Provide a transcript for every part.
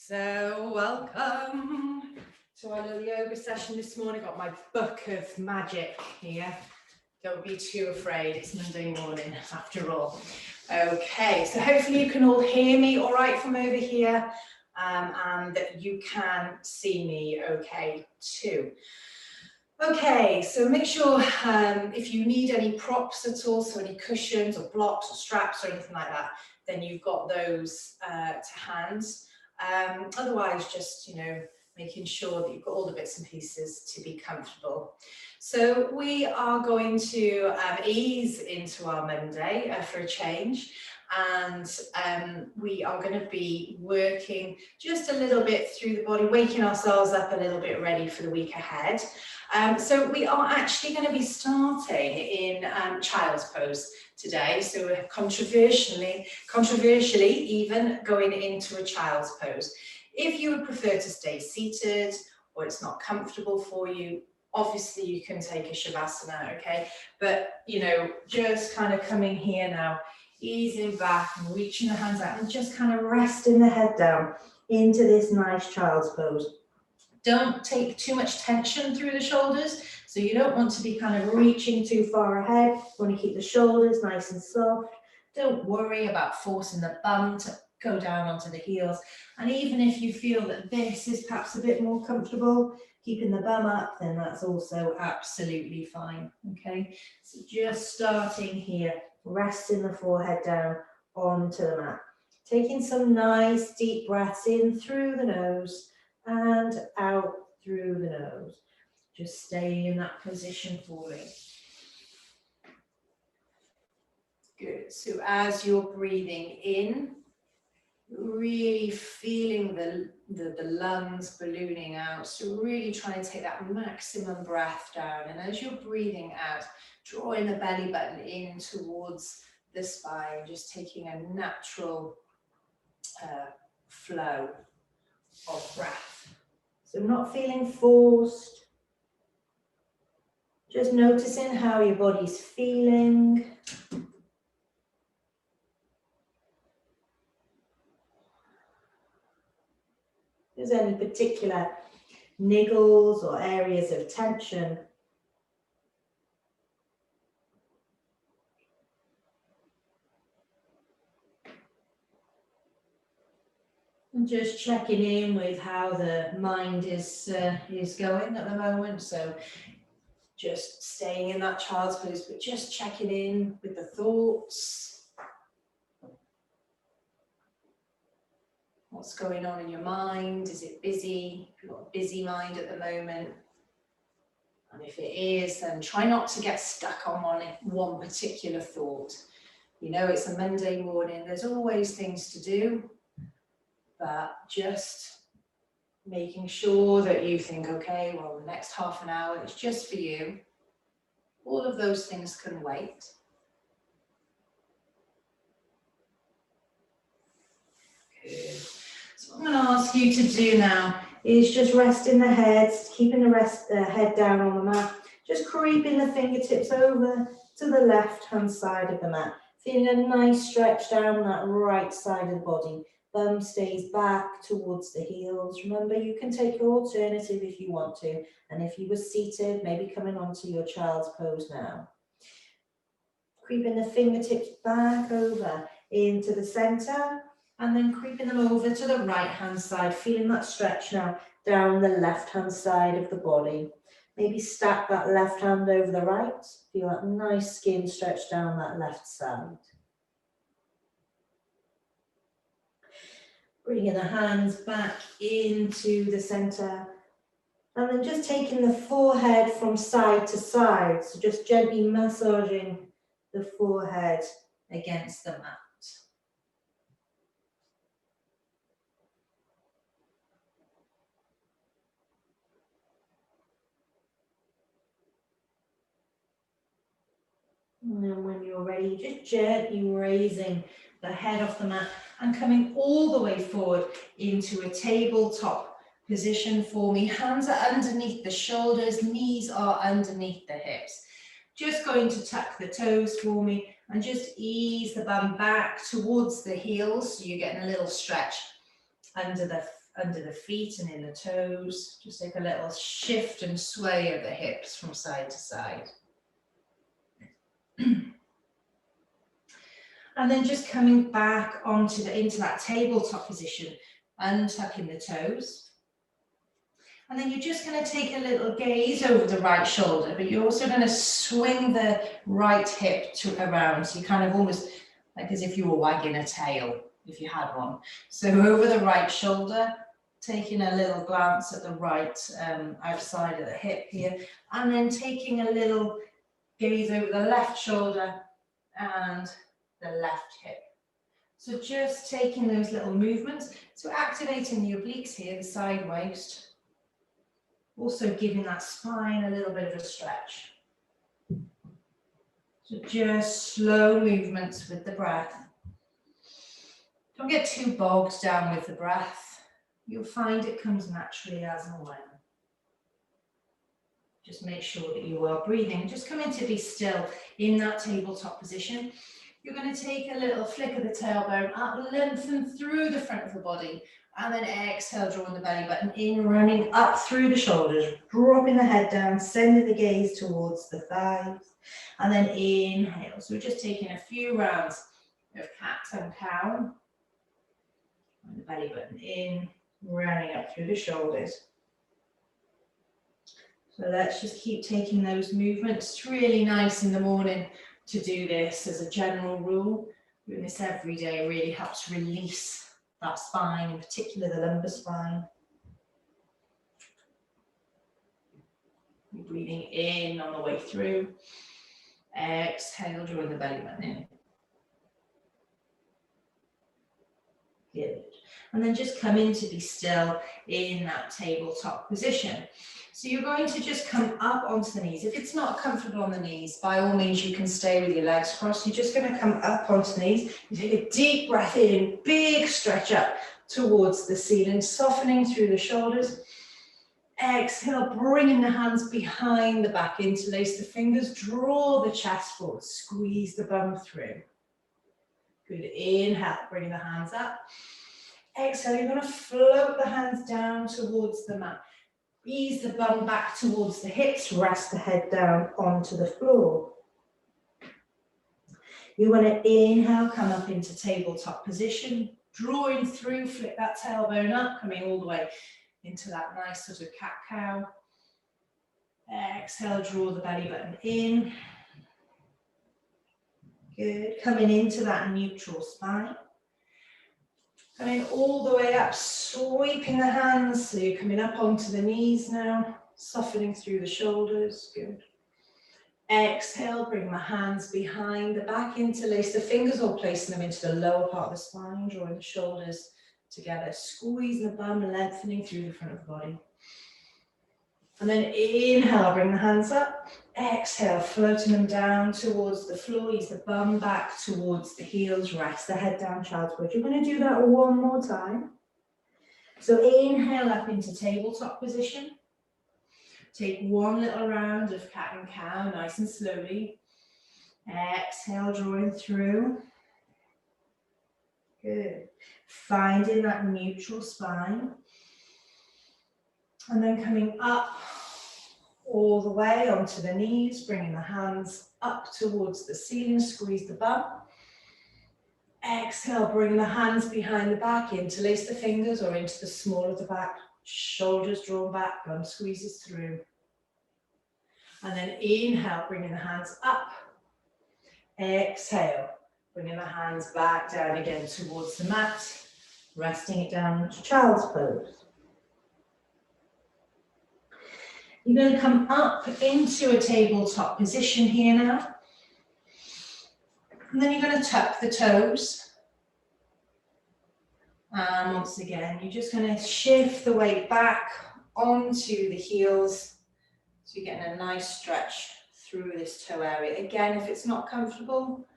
So welcome to our little yoga session this morning. Got my book of magic here. Don't be too afraid, it's Monday morning after all. Okay, so hopefully you can all hear me all right from over here, and that you can see me okay too. Okay, so make sure if you need any props at all, so any cushions or blocks or straps or anything like that, then you've got those to hand. Otherwise, just, making sure that you've got all the bits and pieces to be comfortable. So we are going to ease into our Monday for a change. And we are going to be working just a little bit through the body, waking ourselves up a little bit ready for the week ahead. So we are actually going to be starting in child's pose today. So we're controversially even going into a child's pose. If you would prefer to stay seated or it's not comfortable for you, obviously you can take a Shavasana, okay? But, just kind of coming here now, easing back and reaching the hands out and just kind of resting the head down into this nice child's pose. Don't take too much tension through the shoulders, so you don't want to be kind of reaching too far ahead. You want to keep the shoulders nice and soft. Don't worry about forcing the bum to go down onto the heels. And even if you feel that this is perhaps a bit more comfortable, keeping the bum up, then that's also absolutely fine, okay? So just starting here, resting the forehead down onto the mat. Taking some nice deep breaths in through the nose and out through the nose. Just stay in that position for me. Good. So as you're breathing in, really feeling the lungs ballooning out. So really try and take that maximum breath down. And as you're breathing out, drawing the belly button in towards the spine, just taking a natural flow of breath. So not feeling forced, just noticing how your body's feeling. If there's any particular niggles or areas of tension, and just checking in with how the mind is going at the moment. So just staying in that child's pose, but just checking in with the thoughts. What's going on in your mind? Is it busy? Have you got a busy mind at the moment? And if it is, then try not to get stuck on one particular thought. It's a Monday morning, there's always things to do, but just making sure that you think, okay, well, the next half an hour is just for you. All of those things can wait. Good. So what I'm going to ask you to do now is just resting the head, keeping the head down on the mat, just creeping the fingertips over to the left-hand side of the mat, feeling a nice stretch down that right side of the body. Bum stays back towards the heels. Remember, you can take your alternative if you want to, and if you were seated, maybe coming onto your child's pose now. Creeping the fingertips back over into the center, and then creeping them over to the right-hand side, feeling that stretch now down the left-hand side of the body. Maybe stack that left hand over the right. Feel that nice skin stretch down that left side. Bringing the hands back into the center. And then just taking the forehead from side to side. So just gently massaging the forehead against the mat. And then when you're ready, just gently raising the head off the mat and coming all the way forward into a tabletop position for me. Hands are underneath the shoulders, knees are underneath the hips. Just going to tuck the toes for me and just ease the bum back towards the heels, so you're getting a little stretch under the under the feet and in the toes. Just take a little shift and sway of the hips from side to side. And then just coming back into that tabletop position, untucking the toes. And then you're just going to take a little gaze over the right shoulder, but you're also going to swing the right hip around. So you kind of almost like as if you were wagging a tail, if you had one. So over the right shoulder, taking a little glance at the right outside of the hip here, and then taking a little gaze over the left shoulder and the left hip. So just taking those little movements, so activating the obliques here, the side waist, also giving that spine a little bit of a stretch. So just slow movements with the breath. Don't get too bogged down with the breath. You'll find it comes naturally as and when. Just make sure that you are breathing. Just come in to be still in that tabletop position. You're going to take a little flick of the tailbone up, lengthen through the front of the body, and then exhale, drawing the belly button in, running up through the shoulders, dropping the head down, sending the gaze towards the thighs, and then inhale. So we're just taking a few rounds of cat and cow, and the belly button in, running up through the shoulders. So let's just keep taking those movements. It's really nice in the morning to do this as a general rule. Doing this every day really helps release that spine, in particular the lumbar spine. Breathing in on the way through. Exhale, drawing the belly button in. Good. And then just come in to be still in that tabletop position. So you're going to just come up onto the knees. If it's not comfortable on the knees, by all means you can stay with your legs crossed. You're just going to come up onto the knees. You take a deep breath in, big stretch up towards the ceiling, softening through the shoulders. Exhale, bringing the hands behind the back, interlace the fingers, draw the chest forward, squeeze the bum through. Good, inhale, bringing the hands up. Exhale, you're going to float the hands down towards the mat. Ease the bum back towards the hips, rest the head down onto the floor. You want to inhale, come up into tabletop position, drawing through, flip that tailbone up, coming all the way into that nice sort of cat-cow. Exhale, draw the belly button in. Good, coming into that neutral spine. Coming all the way up, sweeping the hands, so you're coming up onto the knees now, softening through the shoulders, good. Exhale, bring the hands behind the back, interlace the fingers or placing them into the lower part of the spine, drawing the shoulders together, squeeze the bum, lengthening through the front of the body. And then inhale, bring the hands up. Exhale, floating them down towards the floor. Ease the bum back towards the heels. Rest the head down, child's pose. You're going to do that one more time. So inhale up into tabletop position. Take one little round of cat and cow, nice and slowly. Exhale, drawing through. Good. Finding that neutral spine. And then coming up all the way onto the knees, bringing the hands up towards the ceiling, squeeze the bum. Exhale, bring the hands behind the back, interlace the fingers or into the small of the back, shoulders drawn back, bum squeezes through. And then inhale, bringing the hands up. Exhale, bringing the hands back down again towards the mat, resting it down into child's pose. You're going to come up into a tabletop position here now. And then you're going to tuck the toes. And once again, you're just going to shift the weight back onto the heels. So you're getting a nice stretch through this toe area. Again, if it's not comfortable,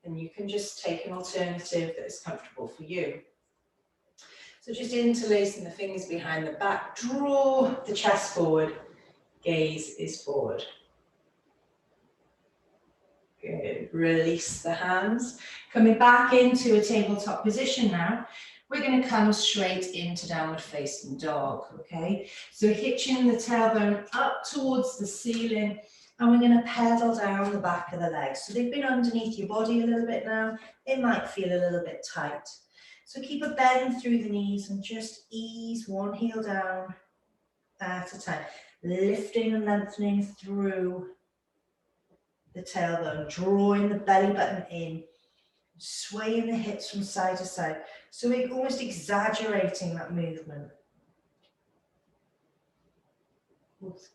then you can just take an alternative that is comfortable for you. So just interlacing the fingers behind the back, draw the chest forward. Gaze is forward. Good. Release the hands. Coming back into a tabletop position now. we're going to come straight into downward facing dog, okay? So hitching the tailbone up towards the ceiling, and we're going to pedal down the back of the legs. So they've been underneath your body a little bit now. It might feel a little bit tight. So keep a bend through the knees and just ease one heel down at a time. Lifting and lengthening through the tailbone, drawing the belly button in, swaying the hips from side to side. So we're almost exaggerating that movement.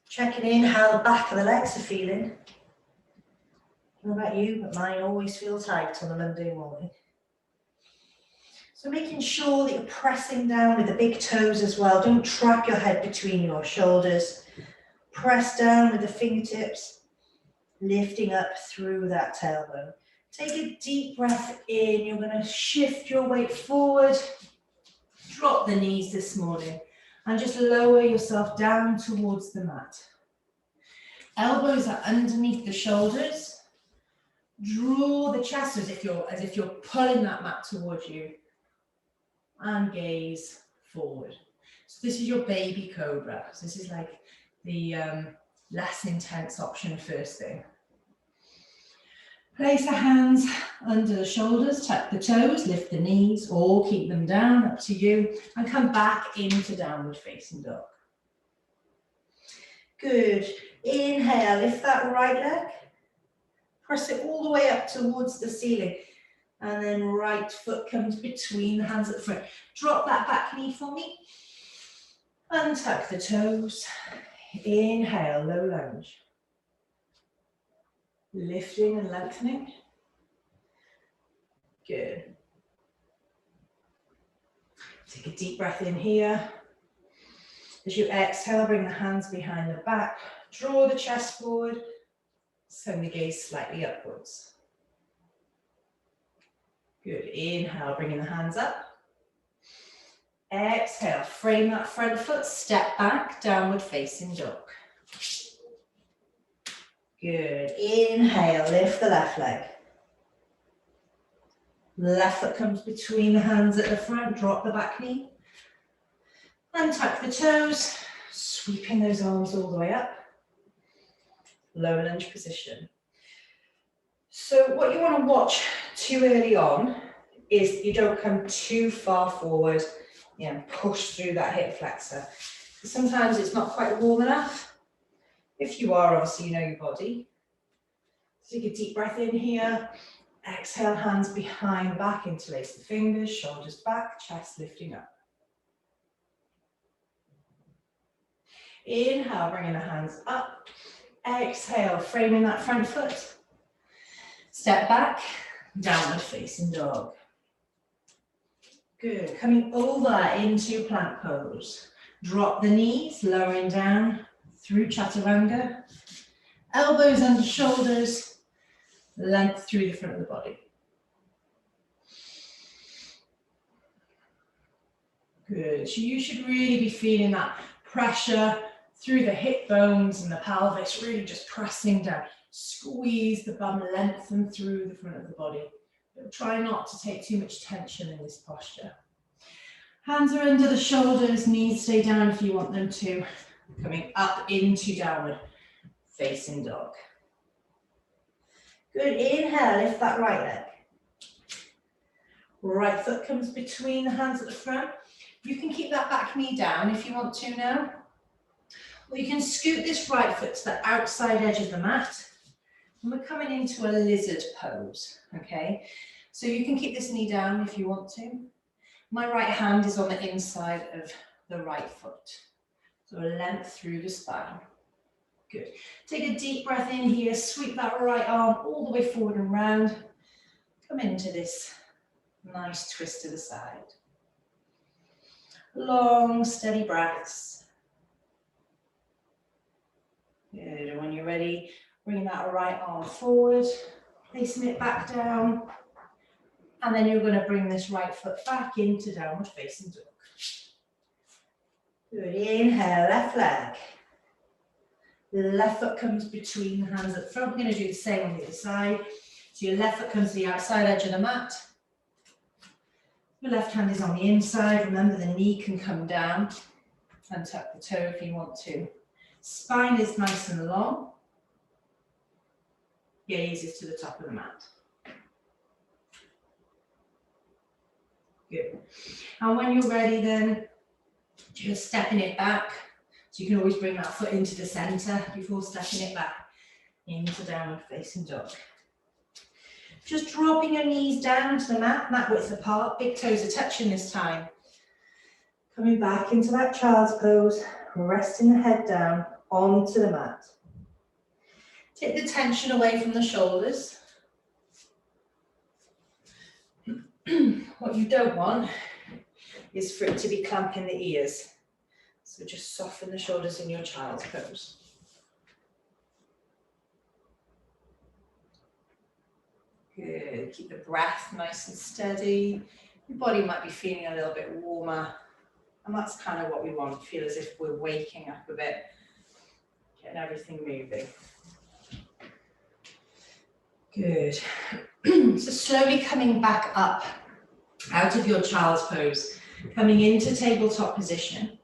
Checking in how the back of the legs are feeling. I don't know about you, but mine always feel tight on a Monday morning. So making sure that you're pressing down with the big toes as well. Don't trap your head between your shoulders. Press down with the fingertips, lifting up through that tailbone. Take a deep breath in. You're going to shift your weight forward. Drop the knees this morning and just lower yourself down towards the mat. Elbows are underneath the shoulders. Draw the chest as if you're pulling that mat towards you. And gaze forward. So this is your baby cobra. So this is like the less intense option first thing. Place the hands under the shoulders, tuck the toes, lift the knees, or keep them down, up to you, and come back into downward facing dog. Good. Inhale, lift that right leg. Press it all the way up towards the ceiling. And then right foot comes between the hands at the front. Drop that back knee for me. Untuck the toes. Inhale, low lunge. Lifting and lengthening. Good. Take a deep breath in here. As you exhale, bring the hands behind the back. Draw the chest forward. Send the gaze slightly upwards. Good. Inhale, bringing the hands up. Exhale, frame that front foot, step back, downward facing dog. Good. Inhale, lift the left leg. Left foot comes between the hands at the front, drop the back knee. Untuck the toes, sweeping those arms all the way up. Low lunge position. So what you want to watch too early on is you don't come too far forward, push through that hip flexor. Sometimes it's not quite warm enough. If you are, obviously you know your body. Take a deep breath in here. Exhale, hands behind the back, interlace the fingers, shoulders back, chest lifting up. Inhale, bringing the hands up. Exhale, framing that front foot. Step back, downward facing dog. Good. Coming over into plank pose. Drop the knees, lowering down through chaturanga. Elbows under shoulders, length through the front of the body. Good. So you should really be feeling that pressure through the hip bones and the pelvis, really just pressing down. Squeeze the bum, lengthen through the front of the body. But try not to take too much tension in this posture. Hands are under the shoulders, knees stay down if you want them to. Coming up into downward facing dog. Good. Inhale, lift that right leg. Right foot comes between the hands at the front. You can keep that back knee down if you want to now. Or you can scoot this right foot to the outside edge of the mat. And we're coming into a lizard pose, okay? So you can keep this knee down if you want to. My right hand is on the inside of the right foot. So a length through the spine. Good. Take a deep breath in here, sweep that right arm all the way forward and round. Come into this nice twist to the side. Long, steady breaths. Good, and when you're ready, bring that right arm forward, placing it back down. And then you're going to bring this right foot back into downward facing dog. Good, inhale, left leg. The left foot comes between the hands at the front. We're going to do the same on the other side. So your left foot comes to the outside edge of the mat. Your left hand is on the inside. Remember, the knee can come down and tuck the toe if you want to. Spine is nice and long. Gaze is to the top of the mat. Good. And when you're ready then, just stepping it back. So you can always bring that foot into the center before stepping it back into downward facing dog. Just dropping your knees down to the mat width apart, big toes are touching this time. Coming back into that child's pose, resting the head down onto the mat. Take the tension away from the shoulders. What you don't want is for it to be clamping the ears. So just soften the shoulders in your child's pose. Good, keep the breath nice and steady. Your body might be feeling a little bit warmer. And that's kind of what we want, feel as if we're waking up a bit, getting everything moving. Good. So slowly coming back up out of your child's pose, coming into tabletop position.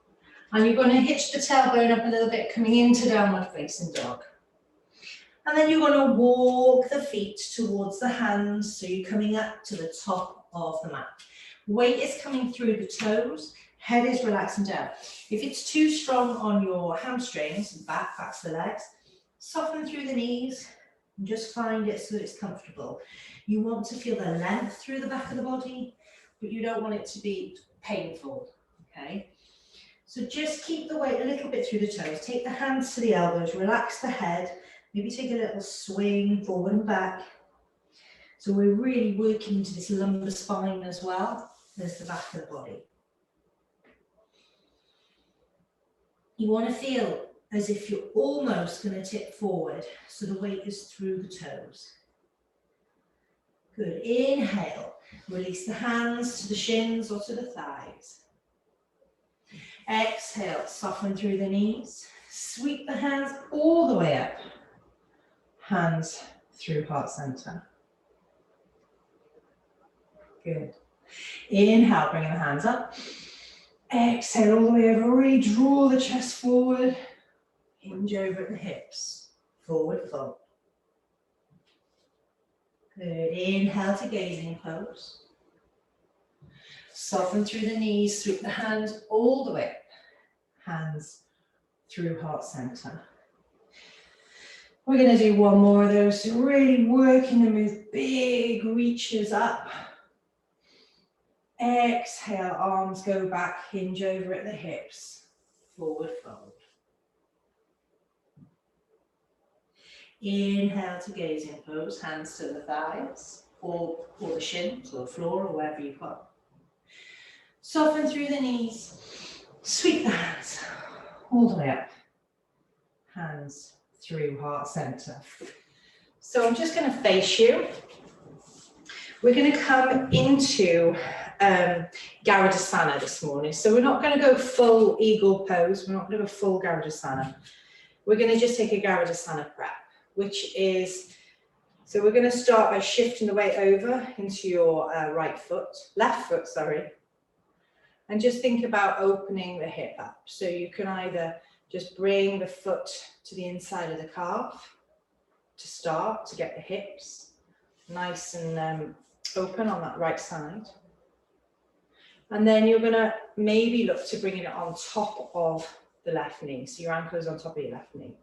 And you're going to hitch the tailbone up a little bit, coming into downward facing dog. And then you're going to walk the feet towards the hands, so you're coming up to the top of the mat. Weight is coming through the toes, head is relaxing down. If it's too strong on your hamstrings, backs the legs, soften through the knees and just find it so that it's comfortable. You want to feel the length through the back of the body, but you don't want it to be painful, okay? So just keep the weight a little bit through the toes. Take the hands to the elbows, relax the head, maybe take a little swing forward and back. So we're really working into this lumbar spine as well as the back of the body. You want to feel as if you're almost going to tip forward, so the weight is through the toes. Good. Inhale. Release the hands to the shins or to the thighs. Exhale. Soften through the knees. Sweep the hands all the way up. Hands through heart center. Good. Inhale, bringing the hands up. Exhale all the way over. Really draw the chest forward. Hinge over at the hips. Forward fold. Good. Inhale to gazing pose. Soften through the knees. Sweep the hands all the way up. Hands through heart center. We're going to do one more of those. So really working them with big reaches up. Exhale, arms go back, hinge over at the hips. Forward fold. Inhale to gazing pose, hands to the thighs, or the shins, or the floor, or wherever you've got. Soften through the knees, sweep the hands all the way up. Hands through heart center. So I'm just going to face you. We're going to come into Asana this morning. So we're not going to go full eagle pose. We're not going to go full Asana. We're going to just take a Asana prep, which is, so we're going to start by shifting the weight over into your left foot, sorry. And just think about opening the hip up. So you can either just bring the foot to the inside of the calf to start, to get the hips nice and open on that right side. And then you're going to maybe look to bringing it on top of the left knee. So your ankle is on top of your left knee.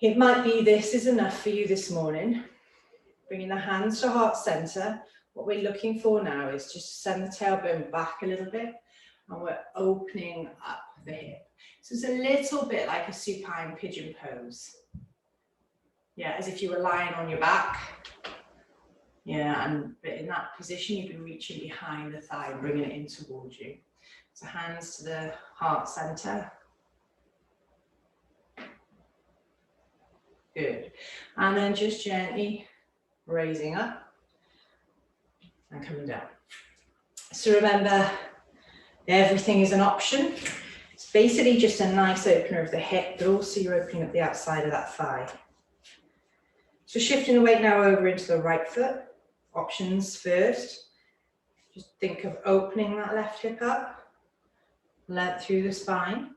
It might be this is enough for you this morning. Bringing the hands to heart center. What we're looking for now is just send the tailbone back a little bit, and we're opening up the hip. So it's a little bit like a supine pigeon pose. Yeah, as if you were lying on your back. Yeah, but in that position, you'd be reaching behind the thigh and bringing it in towards you. So hands to the heart center. Good. And then just gently raising up and coming down. So remember, everything is an option. It's basically just a nice opener of the hip, but also you're opening up the outside of that thigh. So shifting the weight now over into the right foot. Options first. Just think of opening that left hip up, length through the spine.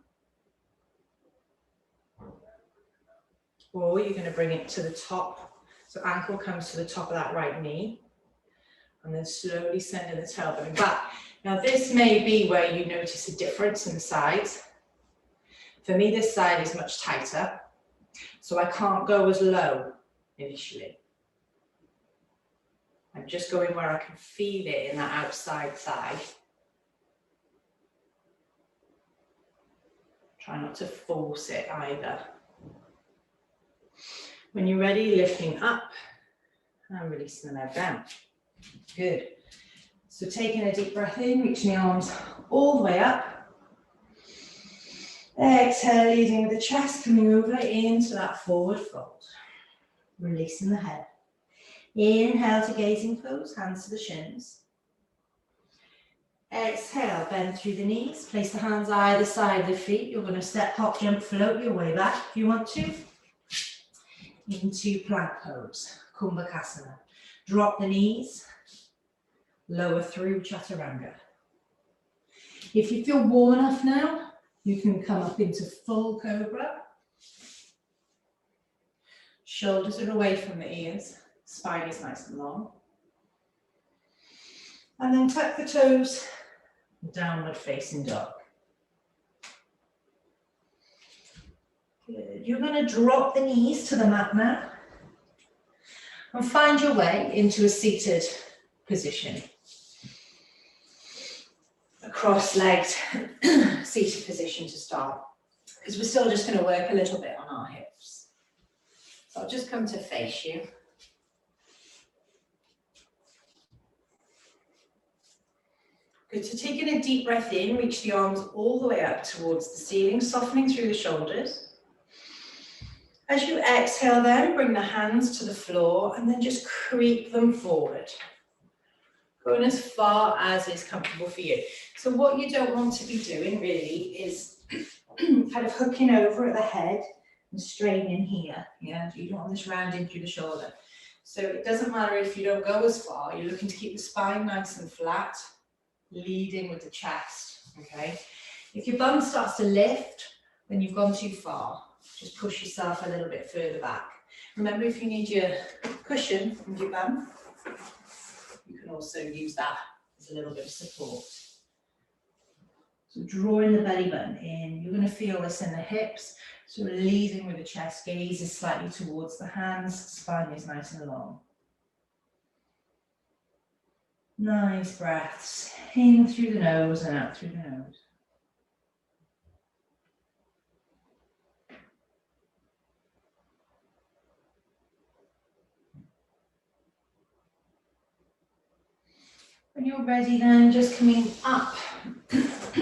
Or you're going to bring it to the top. So ankle comes to the top of that right knee. And then slowly sending the tailbone back. Now this may be where you notice a difference in the sides. For me, this side is much tighter. So I can't go as low initially. I'm just going where I can feel it in that outside thigh. Try not to force it either. When you're ready, lifting up and releasing the leg down. Good. So taking a deep breath in, reaching the arms all the way up. Exhale, leading with the chest, coming over into that forward fold. Releasing the head. Inhale to gazing pose, hands to the shins. Exhale, bend through the knees, place the hands either side of the feet. You're going to step, hop, jump, float your way back if you want to. Into plank pose, Kumbhakasana. Drop the knees, lower through Chaturanga. If you feel warm enough now, you can come up into full Cobra. Shoulders are away from the ears, spine is nice and long. And then tuck the toes, downward facing dog. Good. You're going to drop the knees to the mat now and find your way into a seated position. A cross-legged seated position to start, because we're still just going to work a little bit on our hips. So I'll just come to face you. Good, so taking a deep breath in, reach the arms all the way up towards the ceiling, softening through the shoulders. As you exhale then, bring the hands to the floor and then just creep them forward. Going as far as is comfortable for you. So what you don't want to be doing really is kind of hooking over at the head and straining here. Yeah, you don't want this rounding through the shoulder. So it doesn't matter if you don't go as far, you're looking to keep the spine nice and flat, leading with the chest, okay? If your bum starts to lift, then you've gone too far. Just push yourself a little bit further back. Remember, if you need your cushion from your bum, you can also use that as a little bit of support. So drawing the belly button in, you're going to feel this in the hips. So we're leading with the chest, gaze is slightly towards the hands, spine is nice and long. Nice breaths, in through the nose and out through the nose. When you're ready then, just coming up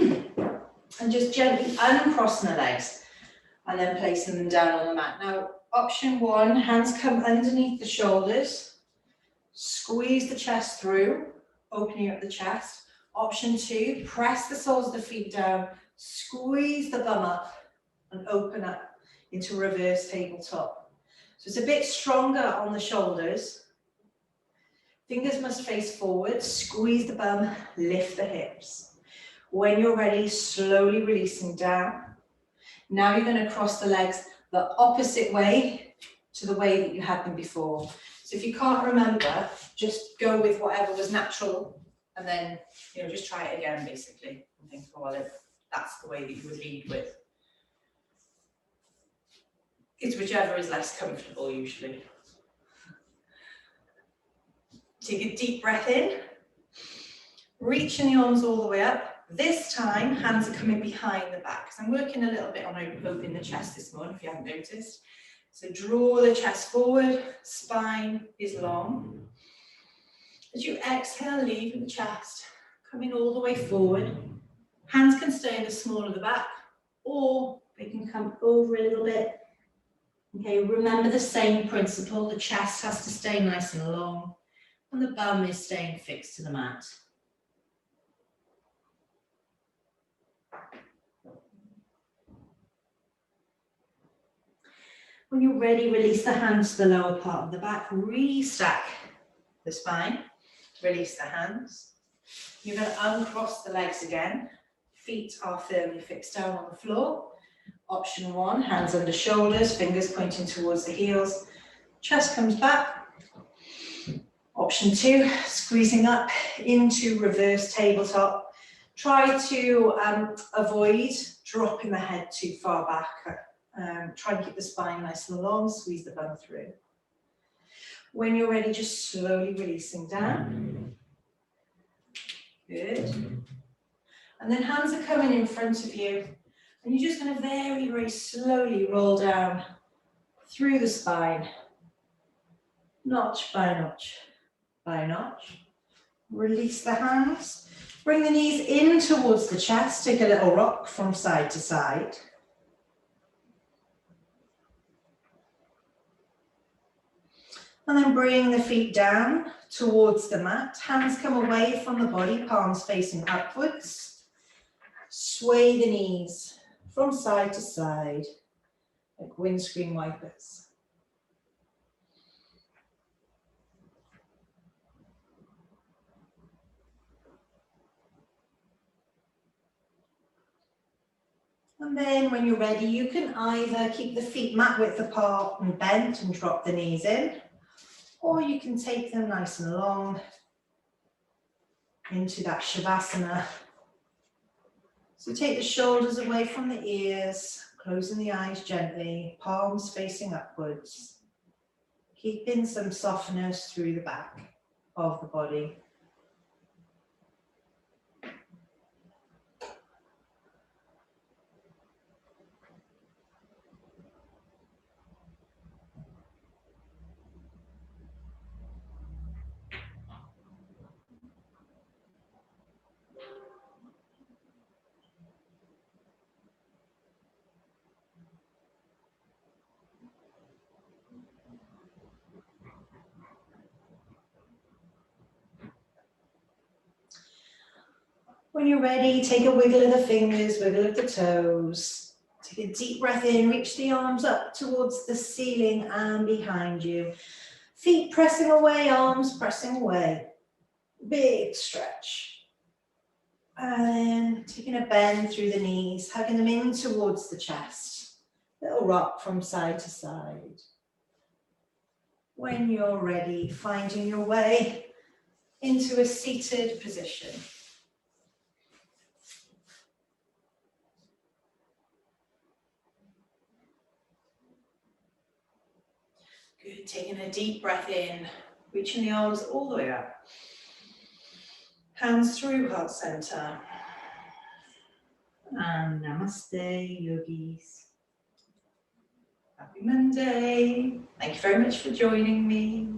and just gently uncrossing the legs and then placing them down on the mat. Now, option one, hands come underneath the shoulders, squeeze the chest through, opening up the chest. Option two, press the soles of the feet down, squeeze the bum up and open up into reverse tabletop. So it's a bit stronger on the shoulders. Fingers must face forward, squeeze the bum, lift the hips. When you're ready, slowly releasing down. Now you're going to cross the legs the opposite way to the way that you had them before. So if you can't remember, just go with whatever was natural and then, just try it again basically. And think, oh, well, that's the way that you would lead with. It's whichever is less comfortable usually. Take a deep breath in, reaching the arms all the way up. This time, hands are coming behind the back. So I'm working a little bit on opening the chest this morning, if you haven't noticed. So draw the chest forward, spine is long. As you exhale, leaving the chest, coming all the way forward. Hands can stay in the small of the back, or they can come over a little bit. Okay, remember the same principle. The chest has to stay nice and long. And the bum is staying fixed to the mat. When you're ready, release the hands to the lower part of the back. Restack the spine. Release the hands. You're going to uncross the legs again. Feet are firmly fixed down on the floor. Option 1, hands under shoulders, fingers pointing towards the heels. Chest comes back. Option 2, squeezing up into reverse tabletop. Try to avoid dropping the head too far back. Try and keep the spine nice and long, squeeze the bum through. When you're ready, just slowly releasing down. Good. And then hands are coming in front of you. And you're just going to very, very slowly roll down through the spine. Notch by notch by notch. Release the hands. Bring the knees in towards the chest. Take a little rock from side to side. And then bring the feet down towards the mat. Hands come away from the body, palms facing upwards. Sway the knees from side to side, like windscreen wipers. And then when you're ready, you can either keep the feet mat width apart and bent and drop the knees in, or you can take them nice and long into that Shavasana. So take the shoulders away from the ears, closing the eyes gently, palms facing upwards, keeping some softness through the back of the body. When you're ready, take a wiggle of the fingers, wiggle of the toes. Take a deep breath in, reach the arms up towards the ceiling and behind you. Feet pressing away, arms pressing away. Big stretch. And then taking a bend through the knees, hugging them in towards the chest. Little rock from side to side. When you're ready, finding your way into a seated position. Good, taking a deep breath in, reaching the arms all the way up. Hands through heart center. And namaste, yogis. Happy Monday. Thank you very much for joining me.